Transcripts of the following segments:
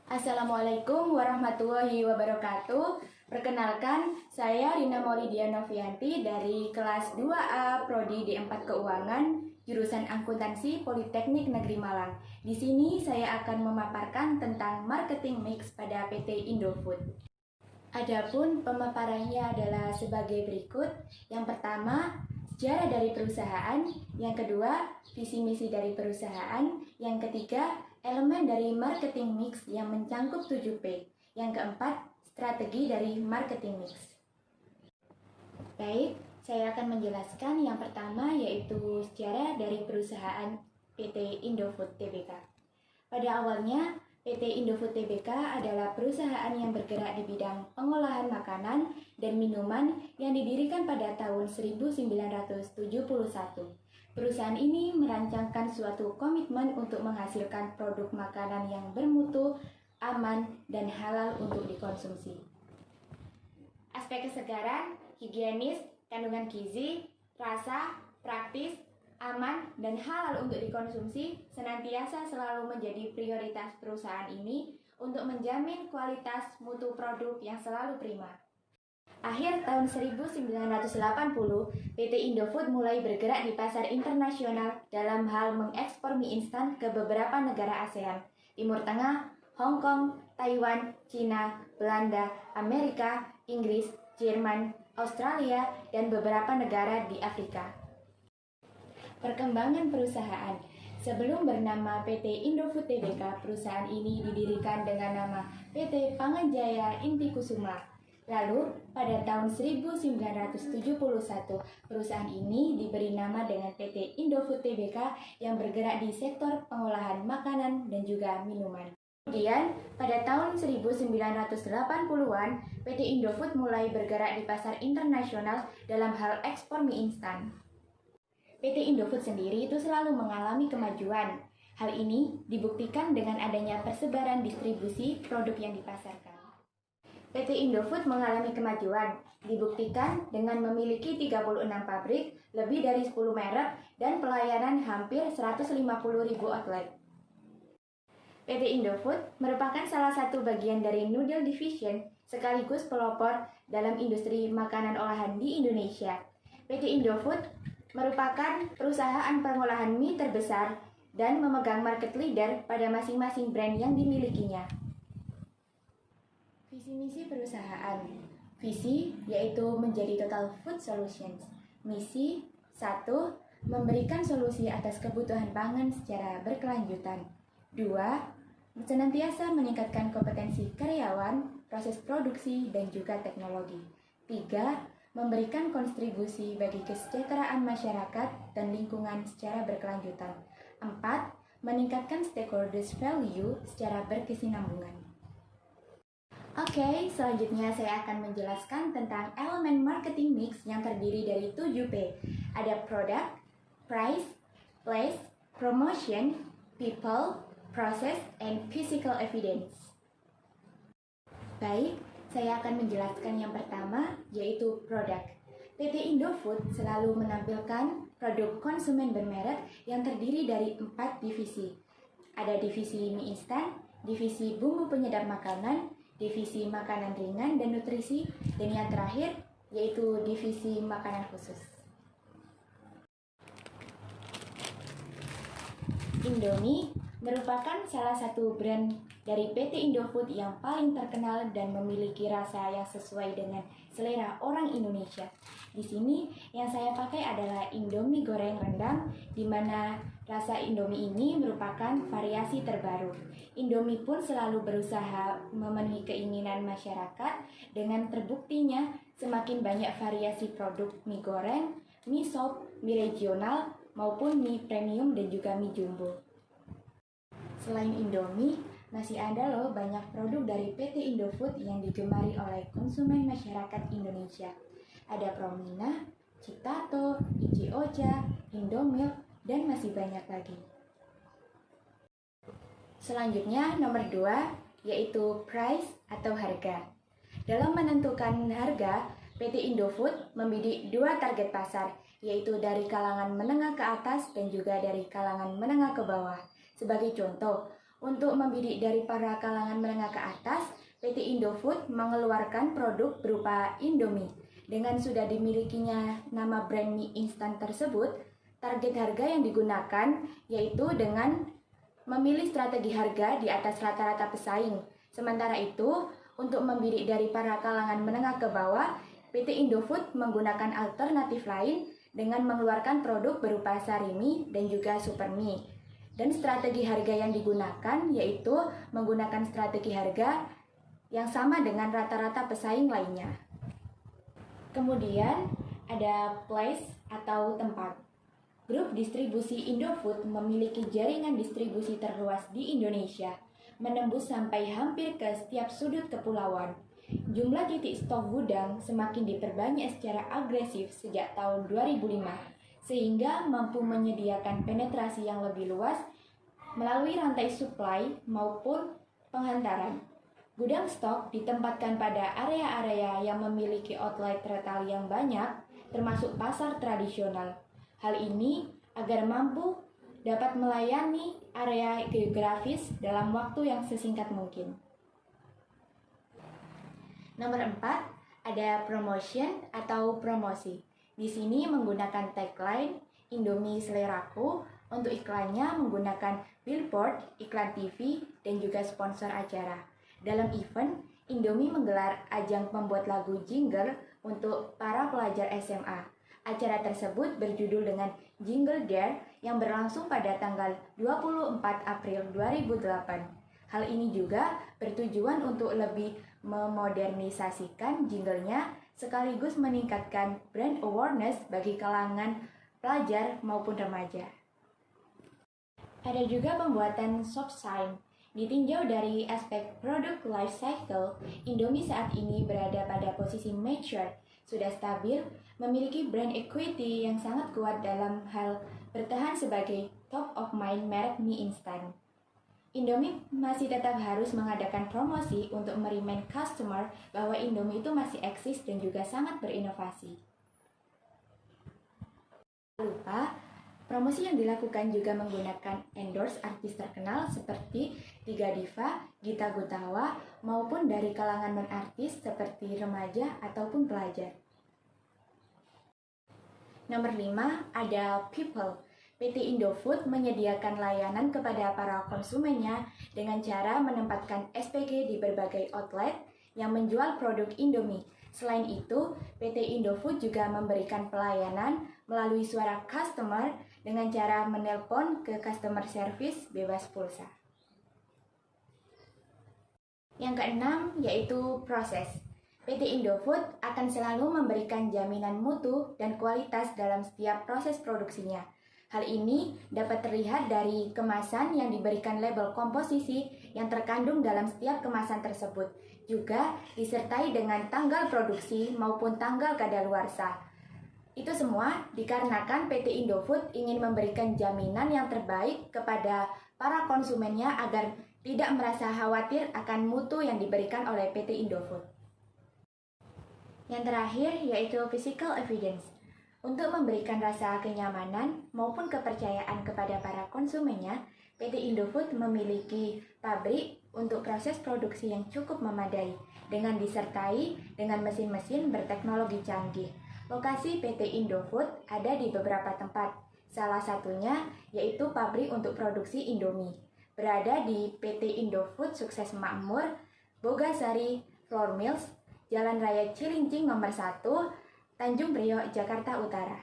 Assalamualaikum warahmatullahi wabarakatuh. Perkenalkan, saya Rina Maulidia Novianti dari kelas 2A Prodi D4 Keuangan, jurusan Akuntansi Politeknik Negeri Malang. Di sini saya akan memaparkan tentang marketing mix pada PT Indofood. Adapun pemaparannya adalah sebagai berikut. Yang pertama, sejarah dari perusahaan. Yang kedua, visi misi dari perusahaan. Yang ketiga, elemen dari marketing mix yang mencangkup 7P. Yang keempat, strategi dari marketing mix. Baik, saya akan menjelaskan yang pertama yaitu sejarah dari perusahaan PT Indofood Tbk. Pada awalnya, PT Indofood Tbk adalah perusahaan yang bergerak di bidang pengolahan makanan dan minuman yang didirikan pada tahun 1971. Perusahaan ini merancangkan suatu komitmen untuk menghasilkan produk makanan yang bermutu, aman, dan halal untuk dikonsumsi. Aspek kesegaran, higienis, kandungan gizi, rasa, praktis, aman, dan halal untuk dikonsumsi senantiasa selalu menjadi prioritas perusahaan ini untuk menjamin kualitas mutu produk yang selalu prima. Akhir tahun 1980, PT Indofood mulai bergerak di pasar internasional dalam hal mengekspor mie instan ke beberapa negara ASEAN, Timur Tengah, Hong Kong, Taiwan, Cina, Belanda, Amerika, Inggris, Jerman, Australia, dan beberapa negara di Afrika. Perkembangan perusahaan. Sebelum bernama PT Indofood Tbk, perusahaan ini didirikan dengan nama PT Panganjaya Inti Kusuma. Lalu, pada tahun 1971, perusahaan ini diberi nama dengan PT Indofood Tbk yang bergerak di sektor pengolahan makanan dan juga minuman. Kemudian, pada tahun 1980-an, PT Indofood mulai bergerak di pasar internasional dalam hal ekspor mie instan. PT Indofood sendiri itu selalu mengalami kemajuan. Hal ini dibuktikan dengan adanya persebaran distribusi produk yang dipasarkan. PT Indofood mengalami kemajuan, dibuktikan dengan memiliki 36 pabrik, lebih dari 10 merek, dan pelayanan hampir 150.000 outlet. PT Indofood merupakan salah satu bagian dari Noodle Division, sekaligus pelopor dalam industri makanan olahan di Indonesia. PT Indofood merupakan perusahaan pengolahan mie terbesar dan memegang market leader pada masing-masing brand yang dimilikinya. Visi misi perusahaan. Visi yaitu menjadi total food solutions. Misi 1. Memberikan solusi atas kebutuhan pangan secara berkelanjutan. 2. Senantiasa meningkatkan kompetensi karyawan, proses produksi, dan juga teknologi. 3. Memberikan kontribusi bagi kesejahteraan masyarakat dan lingkungan secara berkelanjutan. 4. Meningkatkan stakeholders value secara berkesinambungan. Oke, selanjutnya saya akan menjelaskan tentang elemen marketing mix yang terdiri dari 7P. Ada product, price, place, promotion, people, process, and physical evidence. Baik, saya akan menjelaskan yang pertama, yaitu produk. PT Indofood selalu menampilkan produk konsumen bermerek yang terdiri dari 4 divisi. Ada divisi mie instan, divisi bumbu penyedap makanan, divisi makanan ringan dan nutrisi, dan yang terakhir yaitu divisi makanan khusus. Indomie merupakan salah satu brand dari PT Indofood yang paling terkenal dan memiliki rasa yang sesuai dengan selera orang Indonesia. Di sini yang saya pakai adalah Indomie goreng rendang, di mana rasa Indomie ini merupakan variasi terbaru. Indomie pun selalu berusaha memenuhi keinginan masyarakat dengan terbuktinya semakin banyak variasi produk mie goreng, mie sop, mie regional, maupun mie premium dan juga mie jumbo. Selain Indomie, masih ada loh banyak produk dari PT Indofood yang digemari oleh konsumen masyarakat Indonesia. Ada Promina, Citato, Ichi Ocha, Indomilk, dan masih banyak lagi. Selanjutnya nomor 2 yaitu price atau harga. Dalam menentukan harga, PT Indofood membidik 2 target pasar, yaitu dari kalangan menengah ke atas dan juga dari kalangan menengah ke bawah. Sebagai contoh, Untuk membidik dari para kalangan menengah ke atas, PT Indofood mengeluarkan produk berupa Indomie. Dengan sudah dimilikinya nama brand mie instan tersebut, target harga yang digunakan yaitu dengan memilih strategi harga di atas rata-rata pesaing. Sementara itu, untuk membidik dari para kalangan menengah ke bawah, PT Indofood menggunakan alternatif lain dengan mengeluarkan produk berupa Sarimi dan juga Supermie. Dan strategi harga yang digunakan yaitu menggunakan strategi harga yang sama dengan rata-rata pesaing lainnya. Kemudian ada place atau tempat. Grup distribusi Indofood memiliki jaringan distribusi terluas di Indonesia, menembus sampai hampir ke setiap sudut kepulauan. Jumlah titik stok gudang semakin diperbanyak secara agresif sejak tahun 2005, sehingga mampu menyediakan penetrasi yang lebih luas melalui rantai supply maupun penghantaran. Gudang stok ditempatkan pada area-area yang memiliki outlet retail yang banyak, termasuk pasar tradisional. Hal ini agar mampu dapat melayani area geografis dalam waktu yang sesingkat mungkin. Nomor 4, ada promotion atau promosi. Di sini menggunakan tagline Indomie Seleraku. Untuk iklannya menggunakan billboard, iklan TV, dan juga sponsor acara. Dalam event, Indomie menggelar ajang pembuat lagu jingle untuk para pelajar SMA. Acara tersebut berjudul dengan Jingle Dare yang berlangsung pada tanggal 24 April 2008. Hal ini juga bertujuan untuk lebih memodernisasikan jinglenya sekaligus meningkatkan brand awareness bagi kalangan pelajar maupun remaja. Ada juga pembuatan shop sign. Ditinjau dari aspek product life cycle, Indomie saat ini berada pada posisi mature, sudah stabil, memiliki brand equity yang sangat kuat dalam hal bertahan sebagai top of mind merek mie instan. Indomie masih tetap harus mengadakan promosi untuk merimain customer bahwa Indomie itu masih eksis dan juga sangat berinovasi. Lupa, promosi yang dilakukan juga menggunakan endorse artis terkenal seperti Tiga Diva, Gita Gutawa, maupun dari kalangan non-artis seperti remaja ataupun pelajar. Nomor 5, ada people. PT Indofood menyediakan layanan kepada para konsumennya dengan cara menempatkan SPG di berbagai outlet yang menjual produk Indomie. Selain itu, PT Indofood juga memberikan pelayanan melalui suara customer dengan cara menelpon ke customer service bebas pulsa. Yang keenam yaitu proses. PT Indofood akan selalu memberikan jaminan mutu dan kualitas dalam setiap proses produksinya. Hal ini dapat terlihat dari kemasan yang diberikan label komposisi yang terkandung dalam setiap kemasan tersebut. Juga disertai dengan tanggal produksi maupun tanggal kadaluarsa. Itu semua dikarenakan PT Indofood ingin memberikan jaminan yang terbaik kepada para konsumennya agar tidak merasa khawatir akan mutu yang diberikan oleh PT Indofood. Yang terakhir yaitu physical evidence. Untuk memberikan rasa kenyamanan maupun kepercayaan kepada para konsumennya, PT Indofood memiliki pabrik untuk proses produksi yang cukup memadai, dengan disertai dengan mesin-mesin berteknologi canggih. Lokasi PT Indofood ada di beberapa tempat, salah satunya yaitu pabrik untuk produksi Indomie, berada di PT Indofood Sukses Makmur, Bogasari, Flour Mills, Jalan Raya Cilincing nomor 1, Tanjung Priok, Jakarta Utara.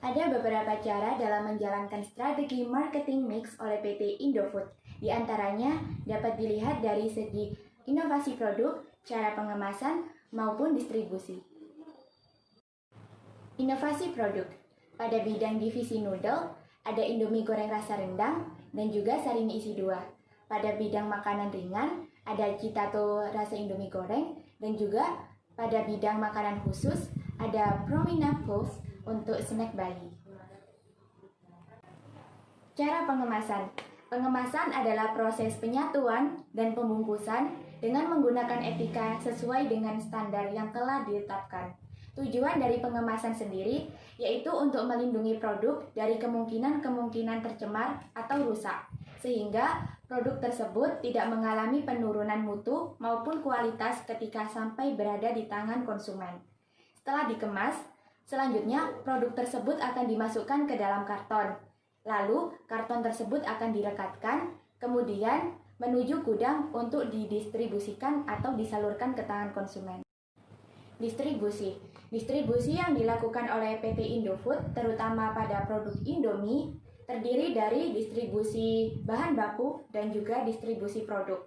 Ada beberapa cara dalam menjalankan strategi marketing mix oleh PT Indofood. Di antaranya dapat dilihat dari segi inovasi produk, cara pengemasan, maupun distribusi. Inovasi produk. Pada bidang divisi noodle, ada Indomie goreng rasa rendang dan juga Sarimi isi 2. Pada bidang makanan ringan, ada Citato rasa Indomie goreng dan juga pada bidang makanan khusus, ada Promina Plus untuk snack bayi. Cara pengemasan. Pengemasan adalah proses penyatuan dan pembungkusan dengan menggunakan etika sesuai dengan standar yang telah ditetapkan. Tujuan dari pengemasan sendiri yaitu untuk melindungi produk dari kemungkinan tercemar atau rusak, sehingga produk tersebut tidak mengalami penurunan mutu maupun kualitas ketika sampai berada di tangan konsumen. Setelah dikemas, selanjutnya produk tersebut akan dimasukkan ke dalam karton. Lalu, karton tersebut akan direkatkan, kemudian menuju gudang untuk didistribusikan atau disalurkan ke tangan konsumen. Distribusi yang dilakukan oleh PT Indofood, terutama pada produk Indomie, terdiri dari distribusi bahan baku dan juga distribusi produk.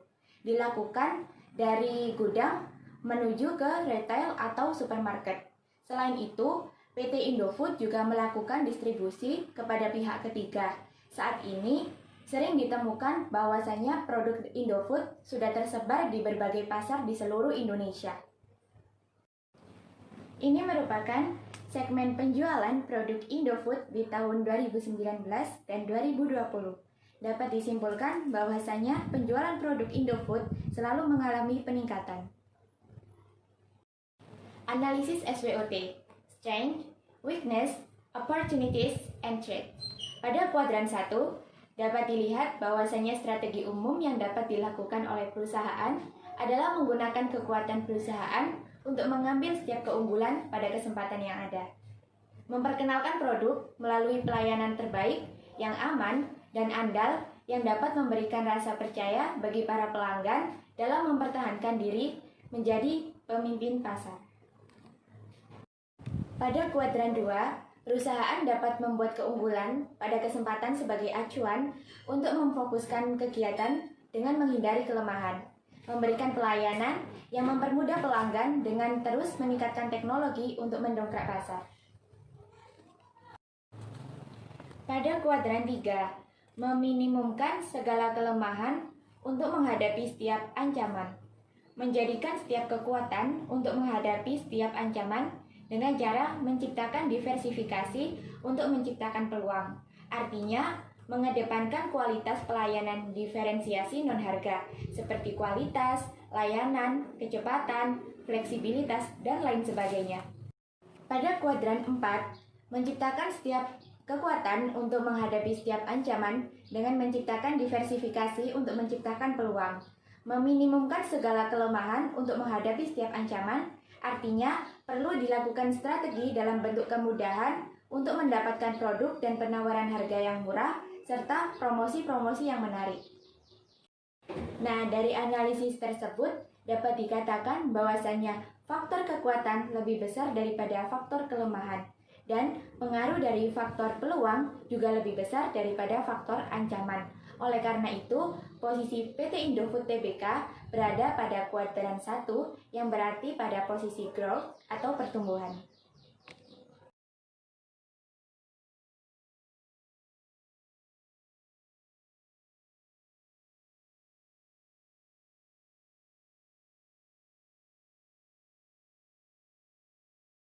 Dilakukan dari gudang menuju ke retail atau supermarket. Selain itu, PT Indofood juga melakukan distribusi kepada pihak ketiga. Saat ini, sering ditemukan bahwasanya produk Indofood sudah tersebar di berbagai pasar di seluruh Indonesia. Ini merupakan segmen penjualan produk Indofood di tahun 2019 dan 2020. Dapat disimpulkan bahwasanya penjualan produk Indofood selalu mengalami peningkatan. Analisis SWOT, Strength, Weakness, Opportunities, and Threat. Pada kuadran 1, dapat dilihat bahwasanya strategi umum yang dapat dilakukan oleh perusahaan adalah menggunakan kekuatan perusahaan untuk mengambil setiap keunggulan pada kesempatan yang ada. Memperkenalkan produk melalui pelayanan terbaik yang aman dan andal yang dapat memberikan rasa percaya bagi para pelanggan dalam mempertahankan diri menjadi pemimpin pasar. Pada kuadran 2, perusahaan dapat membuat keunggulan pada kesempatan sebagai acuan untuk memfokuskan kegiatan dengan menghindari kelemahan, memberikan pelayanan yang mempermudah pelanggan dengan terus meningkatkan teknologi untuk mendongkrak pasar. Pada kuadran 3, meminimumkan segala kelemahan untuk menghadapi setiap ancaman, menjadikan setiap kekuatan untuk menghadapi setiap ancaman dengan cara menciptakan diversifikasi untuk menciptakan peluang. Artinya, mengedepankan kualitas pelayanan diferensiasi non-harga, seperti kualitas, layanan, kecepatan, fleksibilitas, dan lain sebagainya. Pada kuadran 4, menciptakan setiap kekuatan untuk menghadapi setiap ancaman dengan menciptakan diversifikasi untuk menciptakan peluang. Meminimumkan segala kelemahan untuk menghadapi setiap ancaman, artinya perlu dilakukan strategi dalam bentuk kemudahan untuk mendapatkan produk dan penawaran harga yang murah, serta promosi-promosi yang menarik. Nah, dari analisis tersebut dapat dikatakan bahwasanya faktor kekuatan lebih besar daripada faktor kelemahan, dan pengaruh dari faktor peluang juga lebih besar daripada faktor ancaman. Oleh karena itu, posisi PT Indofood Tbk berada pada kuadran 1 yang berarti pada posisi growth atau pertumbuhan.